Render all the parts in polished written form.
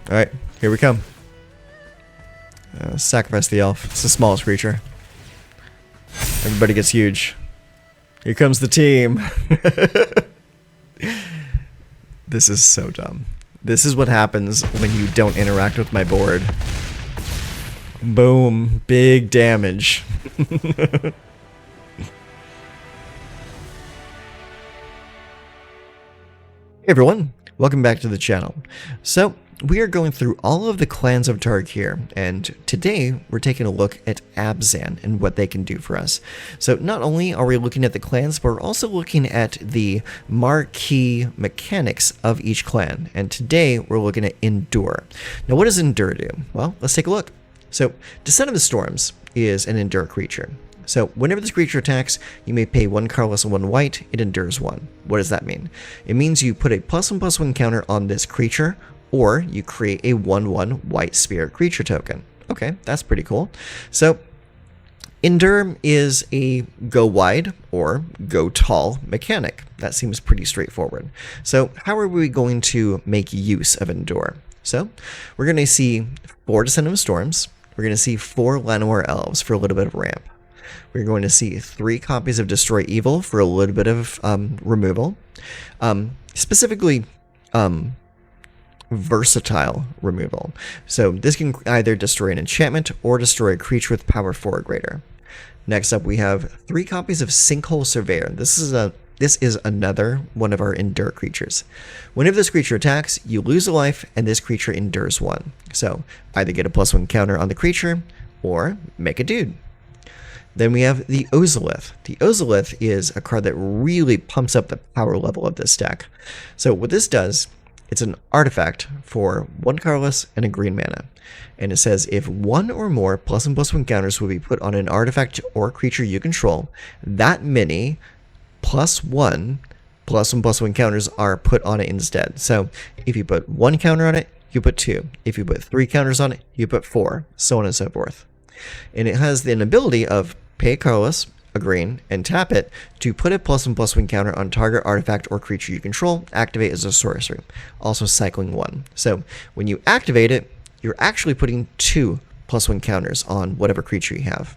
Alright, here we come. Sacrifice the elf. It's the smallest creature. Everybody gets huge. Here comes the team. This is so dumb. This is what happens when you don't interact with my board. Boom. Big damage. Hey everyone. Welcome back to the channel. So, we are going through all of the clans of Tarkir, and today we're taking a look at Abzan and what they can do for us. So not only are we looking at the clans, but we're also looking at the marquee mechanics of each clan, and today we're looking at Endure. Now what does Endure do? Well, let's take a look. So Descendant of Storms is an Endure creature. So whenever this creature attacks, you may pay 1 colorless and 1 white, it endures 1. What does that mean? It means you put a +1/+1 counter on this creature, or you create a 1/1 white spirit creature token. Okay, that's pretty cool. So Endure is a go wide or go tall mechanic. That seems pretty straightforward. So how are we going to make use of Endure? So we're going to see 4 Descendant of Storms. We're going to see 4 Llanowar Elves for a little bit of ramp. We're going to see 3 copies of Destroy Evil for a little bit of removal. Specifically, versatile removal. So this can either destroy an enchantment or destroy a creature with power 4 or greater. Next up, we have 3 copies of Sinkhole Surveyor. This is another one of our Endure creatures. Whenever this creature attacks, you lose a life, and this creature endures 1. So either get a +1 counter on the creature, or make a dude. Then we have the Ozolith. The Ozolith is a card that really pumps up the power level of this deck. So what this does, it's an artifact for 1 colorless and a green mana. And it says if 1 or more +1/+1 counters will be put on an artifact or creature you control, that many +1 +1/+1 counters are put on it instead. So if you put 1 counter on it, you put 2. If you put 3 counters on it, you put 4, so on and so forth. And it has the ability of pay a colorless, a green, and tap it to put a +1/+1 counter on target artifact or creature you control, activate as a sorcery, also cycling 1. So when you activate it, you're actually putting 2 +1 counters on whatever creature you have.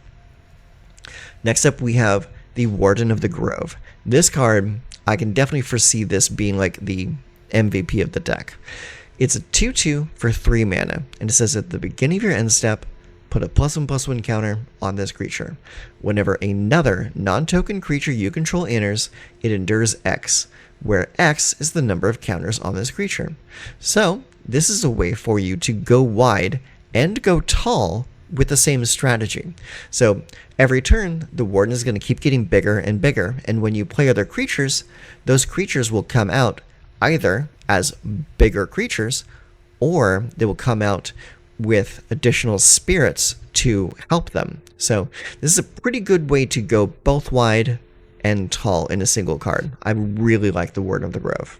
Next up, we have the Warden of the Grove. This card, I can definitely foresee this being like the MVP of the deck. It's a 2/2 for 3 mana, and it says at the beginning of your end step, put a +1/+1 counter on this creature. Whenever another non-token creature you control enters, it endures X, where X is the number of counters on this creature. So this is a way for you to go wide and go tall with the same strategy. So every turn, the Warden is going to keep getting bigger and bigger, and when you play other creatures, those creatures will come out either as bigger creatures, or they will come out with additional spirits to help them. So this is a pretty good way to go both wide and tall in a single card. I really like the Warden of the Grove.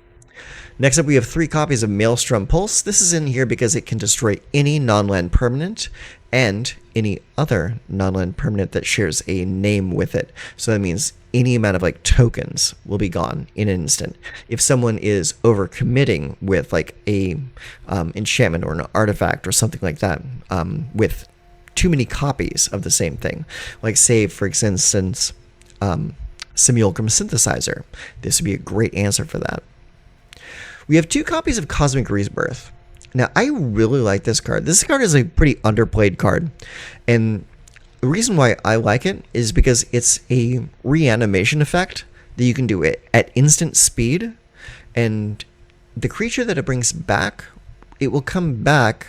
Next up, we have 3 copies of Maelstrom Pulse. This is in here because it can destroy any non-land permanent and any other non-land permanent that shares a name with it. So that means any amount of like tokens will be gone in an instant. If someone is overcommitting with like a enchantment or an artifact or something like that, with too many copies of the same thing, like say for instance Simulacrum Synthesizer, this would be a great answer for that. We have 2 copies of Cosmic Rebirth. Now, I really like this card. This card is a pretty underplayed card, and the reason why I like it is because it's a reanimation effect that you can do it at instant speed, and the creature that it brings back, it will come back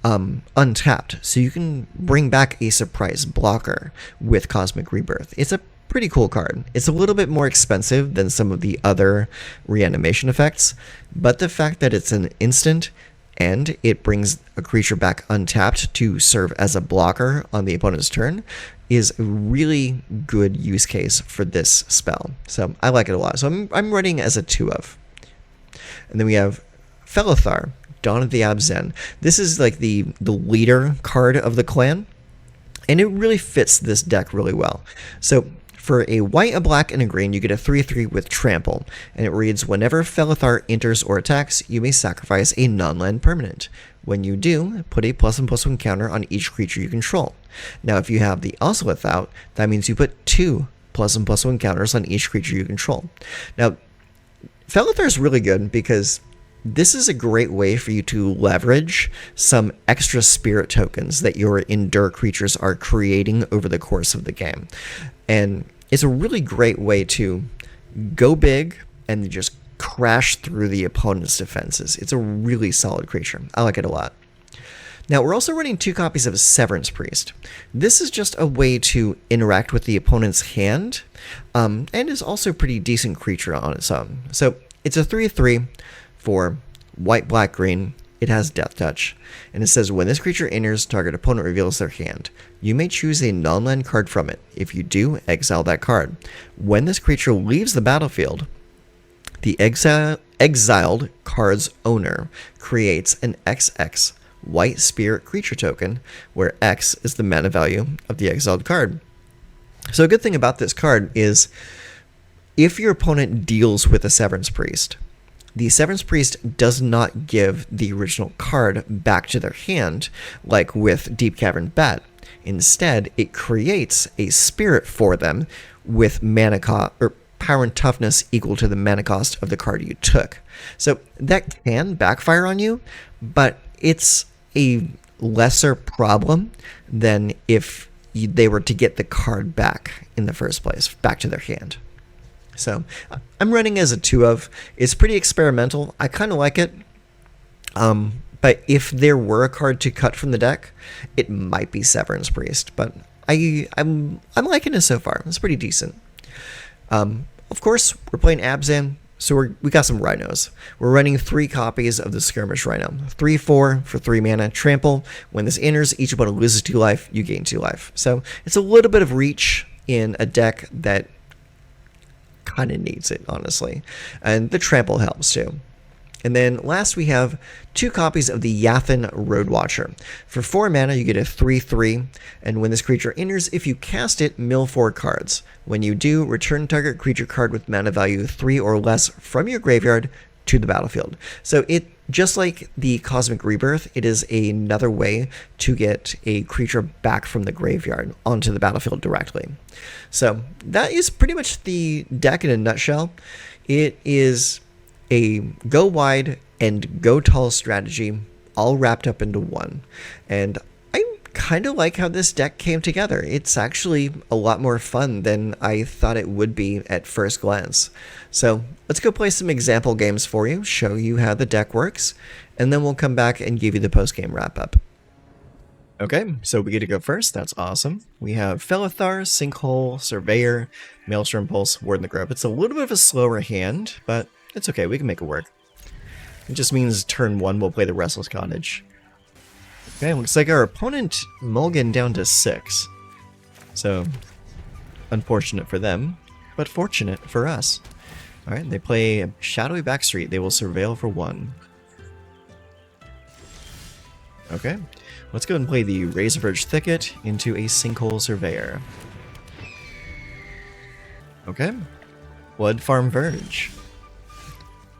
untapped, so you can bring back a surprise blocker with Cosmic Rebirth. It's a pretty cool card. It's a little bit more expensive than some of the other reanimation effects, but the fact that it's an instant and it brings a creature back untapped to serve as a blocker on the opponent's turn is a really good use case for this spell. So I like it a lot. So I'm running as a 2 of. And then we have Felothar, Dawn of the Abzan. This is like the leader card of the clan, and it really fits this deck really well. So For a white, a black, and a green, you get a 3/3 with Trample, and it reads, whenever Felothar enters or attacks, you may sacrifice a non-land permanent. When you do, put a +1/+1 counter on each creature you control. Now, if you have the Ozolith out, that means you put 2 +1/+1 counters on each creature you control. Now, Felothar is really good because this is a great way for you to leverage some extra spirit tokens that your Endure creatures are creating over the course of the game. And it's a really great way to go big and just crash through the opponent's defenses. It's a really solid creature. I like it a lot. Now, we're also running 2 copies of Severance Priest. This is just a way to interact with the opponent's hand, and is also a pretty decent creature on its own. So, it's a 3/3 for white, black, green. It has Death Touch, and it says, when this creature enters, target opponent reveals their hand. You may choose a non-land card from it. If you do, exile that card. When this creature leaves the battlefield, the exiled card's owner creates an XX white spirit creature token, where X is the mana value of the exiled card. So a good thing about this card is, if your opponent deals with a Severance Priest, the Severance Priest does not give the original card back to their hand, like with Deep Cavern Bat. Instead, it creates a spirit for them with mana cost, or power and toughness equal to the mana cost of the card you took. So that can backfire on you, but it's a lesser problem than if they were to get the card back in the first place, back to their hand. So I'm running as a 2 of. It's pretty experimental. I kind of like it. But if there were a card to cut from the deck, it might be Severance Priest. But I'm liking it so far. It's pretty decent. Of course, we're playing Abzan, so we got some Rhinos. We're running 3 copies of the Skirmish Rhino. 3/4 for 3 mana, Trample. When this enters, each opponent loses 2 life, you gain 2 life. So it's a little bit of reach in a deck that kind of needs it, honestly. And the Trample helps too. And then last we have 2 copies of the Yathan Roadwatcher. For 4 mana, you get a 3/3, and when this creature enters, if you cast it, mill 4 cards. When you do, return target creature card with mana value 3 or less from your graveyard to the battlefield. So it, just like the Cosmic Rebirth, it is another way to get a creature back from the graveyard onto the battlefield directly. So that is pretty much the deck in a nutshell. It is a go wide and go tall strategy all wrapped up into one. And I kind of like how this deck came together. It's actually a lot more fun than I thought it would be at first glance. So let's go play some example games for you, show you how the deck works, and then we'll come back and give you the post-game wrap-up. Okay, so we get to go first. That's awesome. We have Felothar, Sinkhole, Surveyor, Maelstrom Pulse, Warden the Grove. It's a little bit of a slower hand, but it's okay, we can make it work. It just means turn 1 we'll play the Restless Cottage. Okay, looks like our opponent mulliganed down to 6. So, unfortunate for them, but fortunate for us. Alright, they play Shadowy Backstreet. They will surveil for 1. Okay, let's go and play the Razorverge Thicket into a Sinkhole Surveyor. Okay, Blood Farm Verge.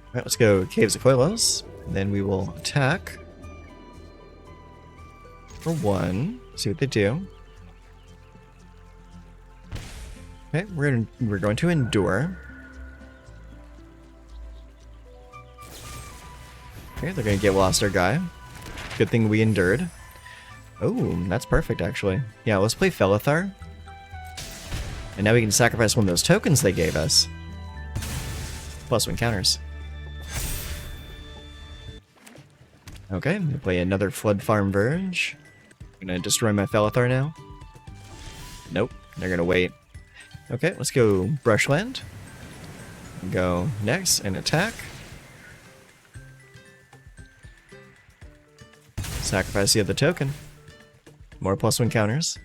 Alright, let's go Caves of Koilos. Then we will attack for 1. See what they do. Okay, we're going to endure. Okay, they're going to get lost our guy. Good thing we endured. Oh, that's perfect actually. Yeah, let's play Felothar. And now we can sacrifice one of those tokens they gave us. +1 counters. Okay, we play another Flood Farm Verge. I'm gonna destroy my Felothar now. Nope, they're gonna wait. Okay, let's go Brushland. Go next and attack. Sacrifice the other token. More +1 counters.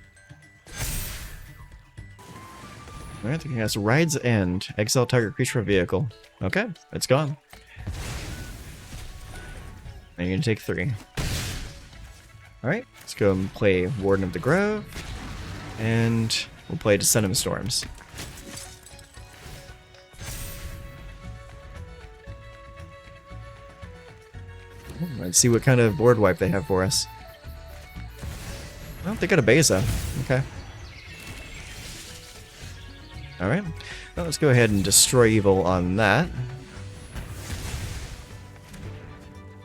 Alright, the cast Ride's End. Exile target creature from vehicle. Okay, it's gone. And you're gonna take 3. Alright, let's go and play Warden of the Grove. And we'll play Descendant of Storms. Let's see what kind of board wipe they have for us. Oh, they got a Beza. Okay. Alright. Well, let's go ahead and destroy evil on that.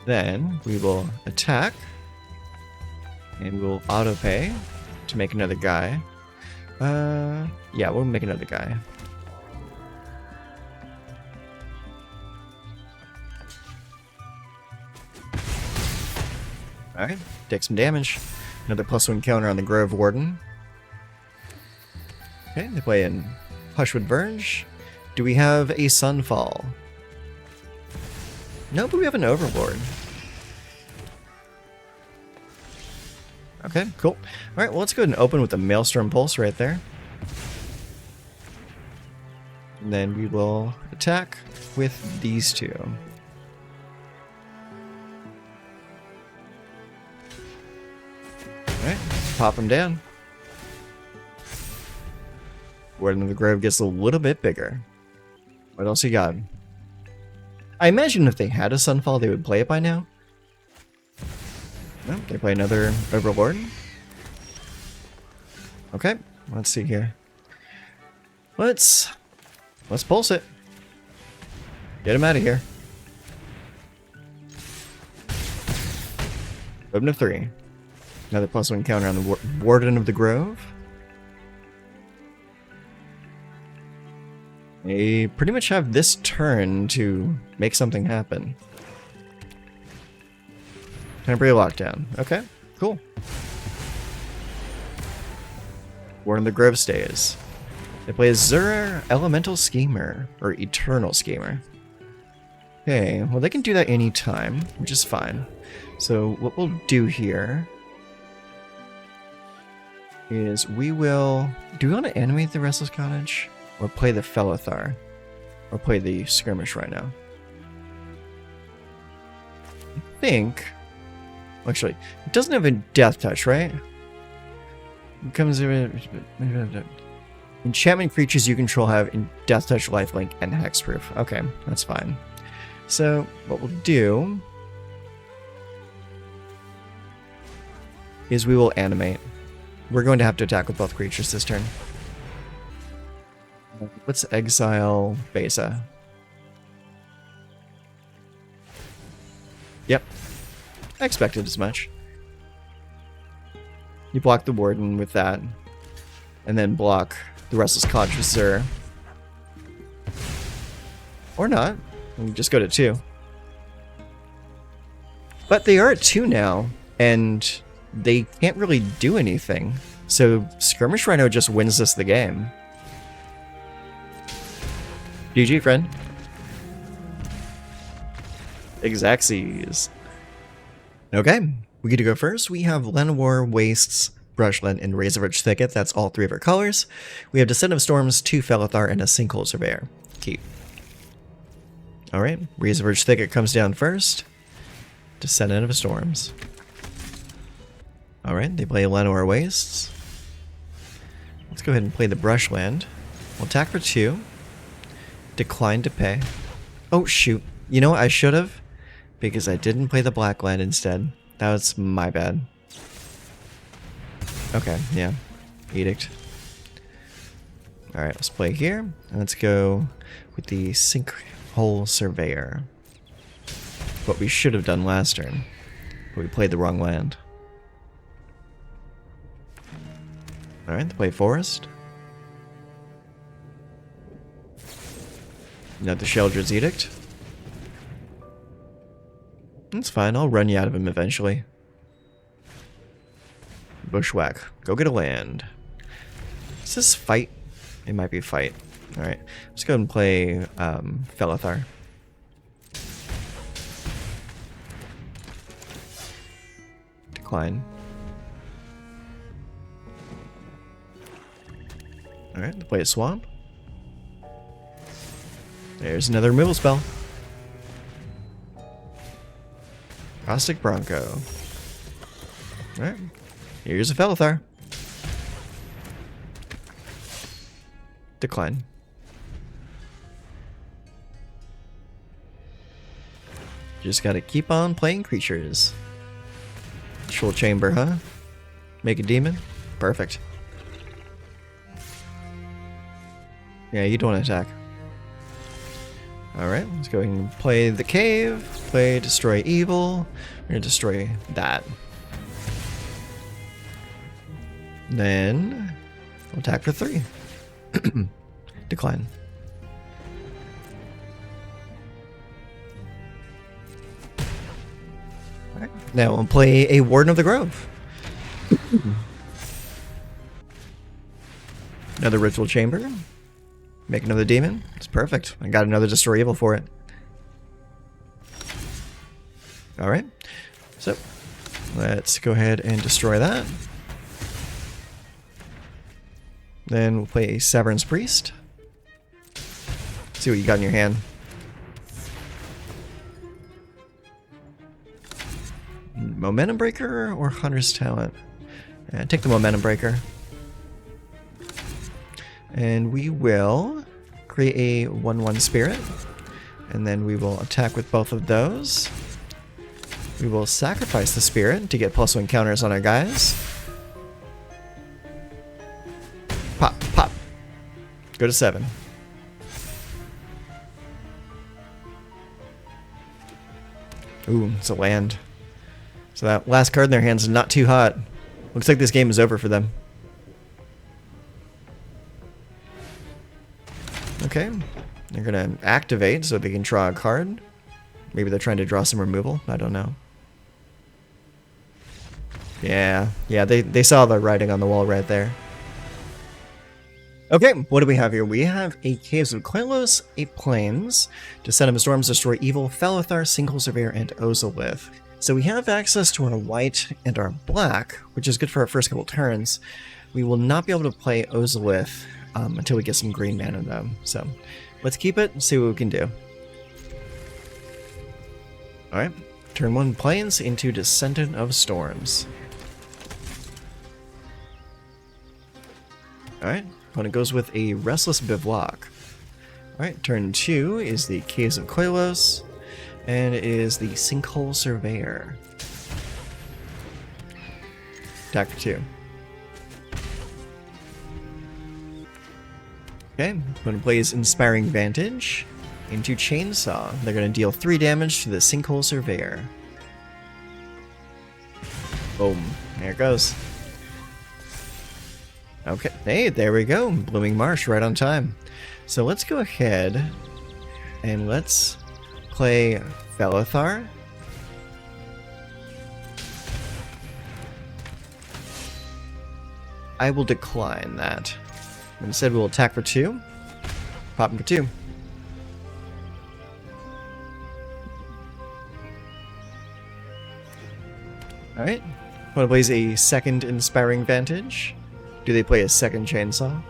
Then we will attack. And we'll auto-pay to make another guy. Yeah, we'll make another guy. Alright, take some damage. Another +1 counter on the Grove Warden. Okay, they play in Hushwood Verge. Do we have a Sunfall? No, but we have an Overlord. Okay, cool. Alright, well, let's go ahead and open with the Maelstrom Pulse right there. And then we will attack with these two. Alright, pop them down. Warden of the Grove gets a little bit bigger. What else you got? I imagine if they had a Sunfall, they would play it by now. No, they play another Overlord. Okay, let's see here. Let's pulse it. Get him out of here. Open of 3. Another +1 counter on the Warden of the Grove. They pretty much have this turn to make something happen. Temporary lockdown. Okay, cool. Warden of the Grove stays. They play Azura Elemental Schemer, or Eternal Schemer. Okay, well they can do that anytime, which is fine. So what we'll do here is we will... Do we want to animate the Restless Cottage? Or play the Felothar? Or play the Skirmish Rhino? I think... Actually, it doesn't have a death touch, right? It comes... Enchantment creatures you control have in death touch, lifelink, and hexproof. Okay, that's fine. So, what we'll do is we will animate. We're going to have to attack with both creatures this turn. Let's exile Beza. Yep. I expected as much. You block the Warden with that. And then block the Restless Cottage with Zur. Or not. We just go to 2. But they are at 2 now. And they can't really do anything. So Skirmish Rhino just wins us the game. GG, friend. Exactsies. Okay, we get to go first. We have Llanowar Wastes, Brushland, and Razorridge Thicket. That's all 3 of our colors. We have Descendant of Storms, 2 Felothar, and a Sinkhole Surveyor. Keep. Alright, Razorridge Thicket comes down first. Descendant of Storms. Alright, they play Llanowar Wastes. Let's go ahead and play the Brushland. We'll attack for 2. Decline to pay. Oh, shoot. You know what? I should have. Because I didn't play the black land instead. That was my bad. Okay, yeah. Edict. Alright, let's play here. And let's go with the Sinkhole Surveyor. What we should have done last turn. But we played the wrong land. Alright, they play Forest. Another Sheldred's Edict. That's fine, I'll run you out of him eventually. Bushwhack. Go get a land. Is this fight? It might be fight. Alright, let's go ahead and play Felothar. Decline. Alright, play a Swamp. There's another removal spell. Caustic Bronco. Alright. Here's a Felothar. Decline. Just gotta keep on playing creatures. Troll Chamber, huh? Make a demon? Perfect. Yeah, you don't want to attack. Alright, let's go ahead and play the cave. Play Destroy Evil. We're gonna destroy that. Then we'll attack for 3. Decline. Alright, now we'll play a Warden of the Grove. Another Ritual Chamber. Make another demon. It's perfect. I got another Destroy Evil for it. Alright. So, let's go ahead and destroy that. Then we'll play a Severance Priest. See what you got in your hand. Momentum Breaker or Hunter's Talent? Yeah, take the Momentum Breaker. And we will create a 1/1 Spirit. And then we will attack with both of those. We will sacrifice the Spirit to get +1 counters on our guys. Pop, pop. Go to 7. Ooh, it's a land. So that last card in their hands is not too hot. Looks like this game is over for them. Okay, they're gonna activate so they can draw a card. Maybe they're trying to draw some removal. I don't know. Yeah, they saw the writing on the wall right there. Okay, what do we have here? We have a Caves of Koilos, a Plains, Descendant of Storms, Destroy Evil, Felothar, Sinkhole Surveyor, and Ozolith. So we have access to our white and our black, which is good for our first couple turns. We will not be able to play Ozolith until we get some green mana though. So let's keep it and see what we can do. Alright, turn 1 Plains into Descendant of Storms. Alright, opponent goes with a Restless Bivouac. Alright, turn 2 is the Caves of Koilos, and it is the Sinkhole Surveyor. Attack for 2. Okay, opponent plays Inspiring Vantage into Chainsaw. They're going to deal 3 damage to the Sinkhole Surveyor. Boom. There it goes. Okay, hey, there we go. Blooming Marsh right on time. So let's go ahead and let's play Felothar. I will decline that. Instead, we will attack for 2. Pop him for 2. Alright. Want to plays a second Inspiring Vantage. Do they play a second Chainsaw?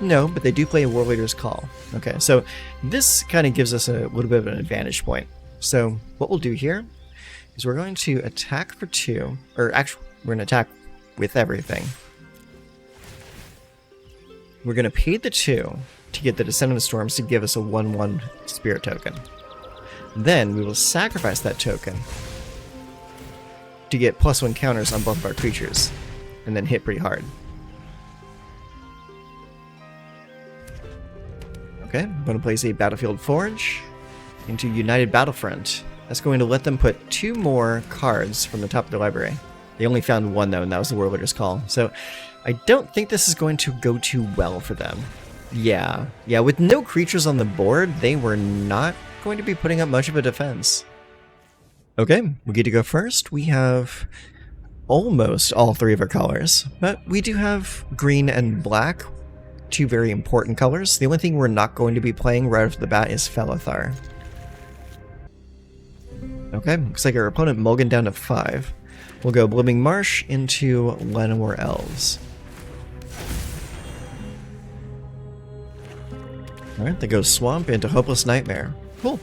No, but they do play a War Leader's Call. Okay, so this kind of gives us a little bit of an advantage point. So what we'll do here is we're going to attack for 2, or actually, we're going to attack with everything. We're going to pay the 2 to get the Descendant of Storms to give us a 1/1 Spirit token. Then we will sacrifice that token to get +1 counters on both of our creatures, and then hit pretty hard. Okay, I'm going to place a Battlefield Forge into United Battlefront. That's going to let them put 2 more cards from the top of the library. They only found 1 though, and that was the War Leader's Call. So I don't think this is going to go too well for them. Yeah, with no creatures on the board, they were not going to be putting up much of a defense. Okay, we get to go first. We have almost all 3 of our colors, but we do have green and black, 2 very important colors. The only thing we're not going to be playing right off the bat is Felothar. Okay, looks like our opponent mulliganed down to 5. We'll go Blooming Marsh into Llanowar Elves. Alright, they go Swamp into Hopeless Nightmare. Cool.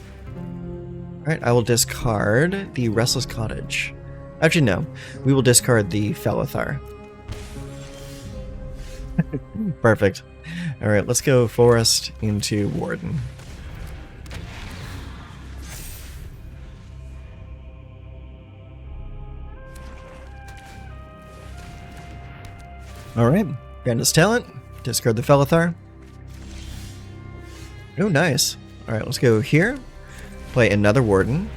Alright, I will discard the Restless Cottage. Actually, no. We will discard the Felothar. Perfect. Alright, let's go Forest into Warden. Alright, grant his talent. Discard the Felothar. Oh, nice. Alright, let's go here. Play another Warden.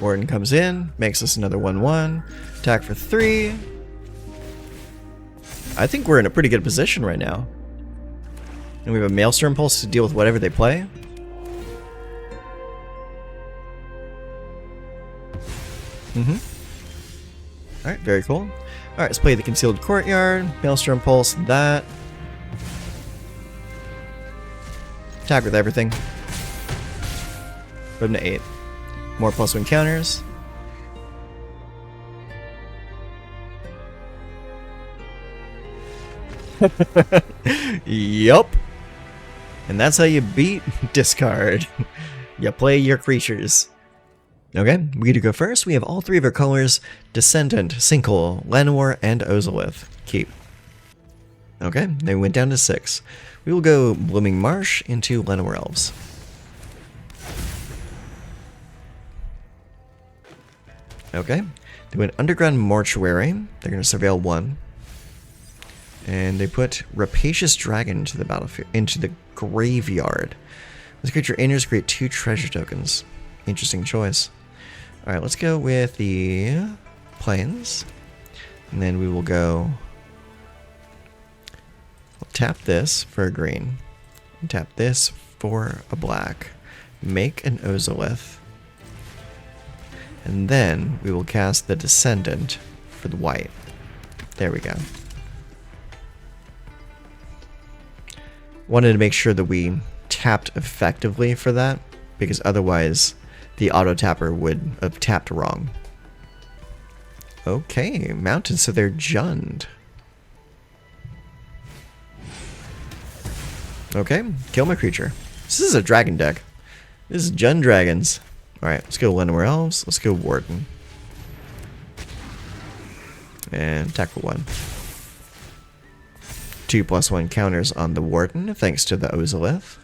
Warden comes in, makes us another 1/1. Attack for 3. I think we're in a pretty good position right now. And we have a Maelstrom Pulse to deal with whatever they play. Alright, very cool. Alright, let's play the Concealed Courtyard. Maelstrom Pulse, that. Attack with everything. Put him to 8. More +1 counters. Yup. And that's how you beat discard. You play your creatures. Okay, we get to go first. We have all 3 of our colors: Descendant, Sinkhole, Llanowar, and Ozolith. Keep. Okay, they went down to 6. We will go Blooming Marsh into Llanowar Elves. Okay, they went Underground Mortuary. They're going to surveil 1. And they put Rapacious Dragon into the battlefield, into the graveyard. This creature enters, create 2 treasure tokens. Interesting choice. Alright, let's go with the plains. And then we will go... We'll tap this for a green. And tap this for a black. Make an Ozolith. And then we will cast the Descendant for the white. There we go. Wanted to make sure that we tapped effectively for that, because otherwise the auto tapper would have tapped wrong. Okay, mountain, so they're Jund. Okay, kill my creature. This is a dragon deck. This is Jund dragons. Alright, let's go Llanowar Elves. Let's go Warden. And attack for 1. 2+1 counters on the Warden, thanks to the Ozolith.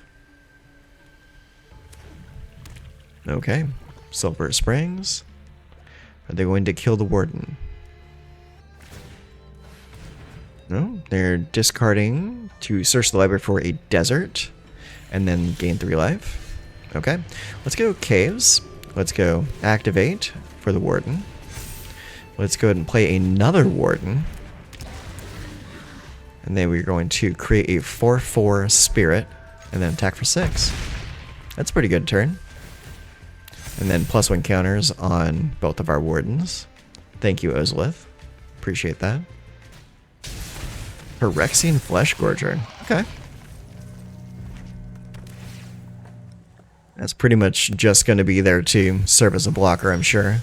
Okay, Sulphur Springs. Are they going to kill the Warden? No, they're discarding to search the library for a desert and then gain 3 life. Okay, let's go Caves. Let's go activate for the Warden. Let's go ahead and play another Warden. And then we're going to create a 4/4 Spirit and then attack for 6. That's a pretty good turn. And then +1 counters on both of our Wardens. Thank you, Ozolith. Appreciate that. Phyrexian Fleshgorger. Okay. That's pretty much just going to be there to serve as a blocker, I'm sure.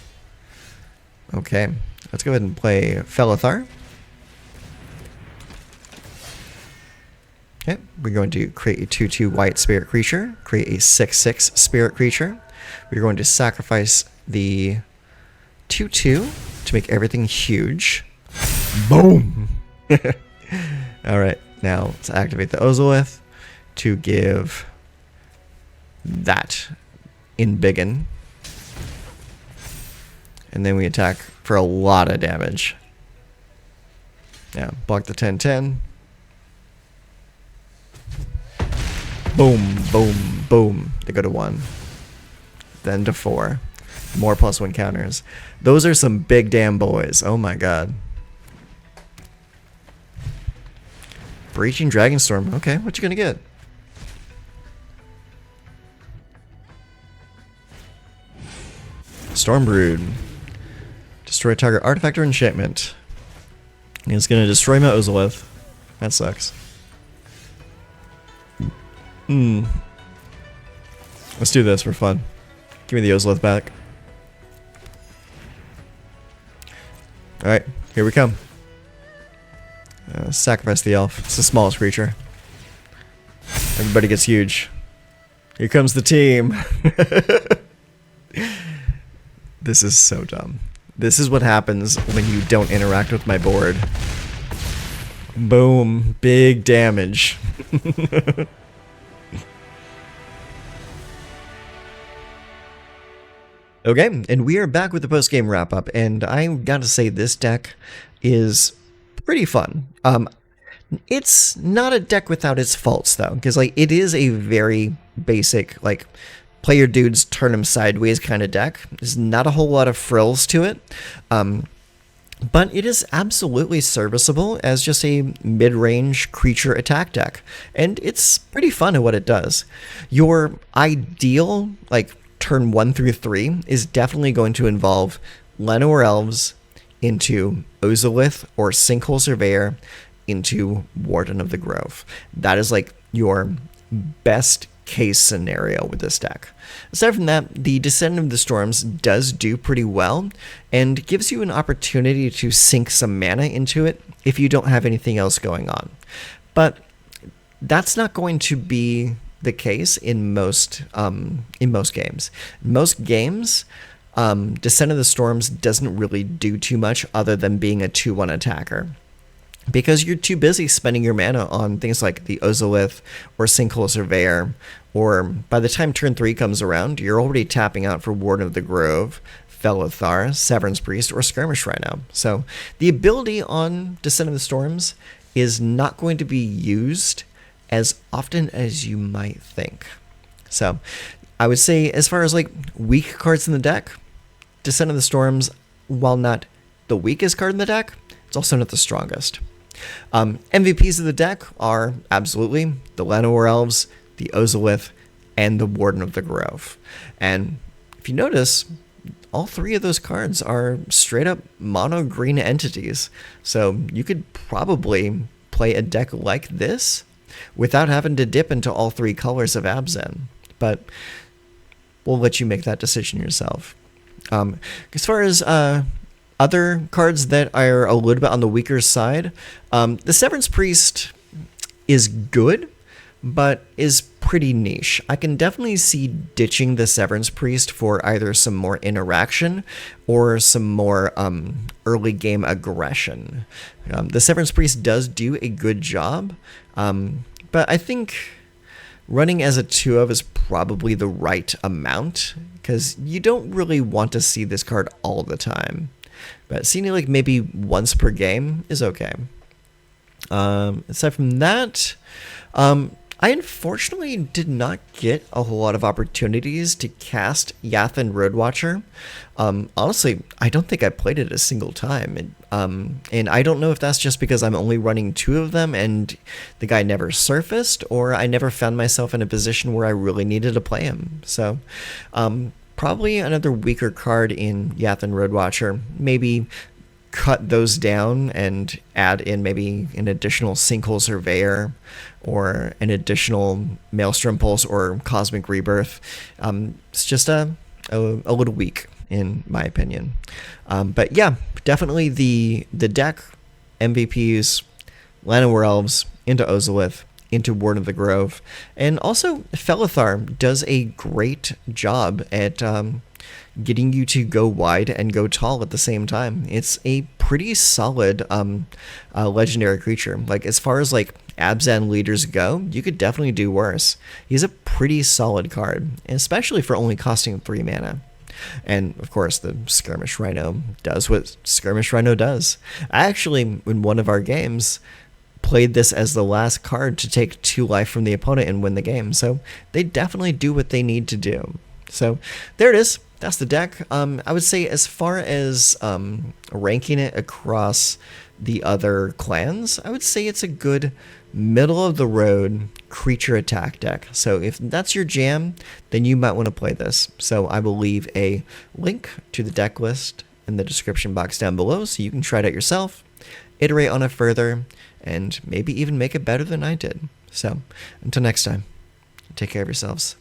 Okay. Let's go ahead and play Felothar. Okay, we're going to create a 2/2 white spirit creature, create a 6/6 spirit creature. We're going to sacrifice the 2/2 to make everything huge. Boom! Alright, now let's activate the Ozolith to give that in biggin. And then we attack for a lot of damage. Now, block the 10/10. Boom, boom, boom. They go to 1. Then to 4. More +1 counters. Those are some big damn boys. Oh my god. Breaching Dragonstorm. Okay, what you gonna get? Stormbrood. Destroy target artifact or enchantment. And it's gonna destroy my Ozolith. That sucks. Let's do this for fun. Give me the Ozolith back. Alright, here we come. Sacrifice the elf. It's the smallest creature. Everybody gets huge. Here comes the team. This is so dumb. This is what happens when you don't interact with my board. Boom. Big damage. Okay, and we are back with the post-game wrap-up, and I gotta say this deck is pretty fun. It's not a deck without its faults though, because like it is a very basic like play your dudes, turn them sideways kind of deck. There's not a whole lot of frills to it. But it is absolutely serviceable as just a mid-range creature attack deck. And it's pretty fun at what it does. Your ideal, like, turn 1 through 3 is definitely going to involve Llanowar Elves into Ozolith or Sinkhole Surveyor into Warden of the Grove. That is, like, your best case scenario with this deck. Aside from that, the Descendant of the Storms does do pretty well and gives you an opportunity to sink some mana into it if you don't have anything else going on. But that's not going to be the case in most games. Most games, Descendant of the Storms doesn't really do too much other than being a 2/1 attacker, because you're too busy spending your mana on things like the Ozolith or Sinkhole Surveyor, or by the time turn 3 comes around, you're already tapping out for Warden of the Grove, Felothar, Severance Priest, or Skirmish Rhino. So the ability on Descendant of the Storms is not going to be used as often as you might think. So I would say as far as like weak cards in the deck, Descendant of the Storms, while not the weakest card in the deck, it's also not the strongest. MVPs of the deck are absolutely the Llanowar Elves, the Ozolith, and the Warden of the Grove. And if you notice, all 3 of those cards are straight up mono green entities. So you could probably play a deck like this without having to dip into all 3 colors of Abzan. But we'll let you make that decision yourself. As far as other cards that are a little bit on the weaker side, the Severance Priest is good, but is pretty niche. I can definitely see ditching the Severance Priest for either some more interaction or some more early game aggression. The Severance Priest does do a good job, but I think running as a 2-of is probably the right amount, because you don't really want to see this card all the time. But seeing it like maybe once per game is okay. Aside from that, I unfortunately did not get a whole lot of opportunities to cast Yathan Roadwatcher. Honestly, I don't think I played it a single time. And I don't know if that's just because I'm only running 2 of them and the guy never surfaced, or I never found myself in a position where I really needed to play him. So, probably another weaker card in Yathan Roadwatcher. Maybe cut those down and add in maybe an additional Sinkhole Surveyor or an additional Maelstrom Pulse or Cosmic Rebirth. It's just a little weak in my opinion. But yeah, definitely the deck MVPs, Llanowar Elves into Ozolith, into Warden of the Grove. And also, Felothar does a great job at getting you to go wide and go tall at the same time. It's a pretty solid legendary creature. Like, as far as like Abzan leaders go, you could definitely do worse. He's a pretty solid card, especially for only costing 3 mana. And of course, the Skirmish Rhino does what Skirmish Rhino does. I actually, in one of our games, played this as the last card to take 2 life from the opponent and win the game. So they definitely do what they need to do. So there it is. That's the deck. I would say as far as ranking it across the other clans, I would say it's a good middle of the road creature attack deck. So if that's your jam, then you might want to play this. So I will leave a link to the deck list in the description box down below so you can try it out yourself, iterate on it further, and maybe even make it better than I did. So until next time, take care of yourselves.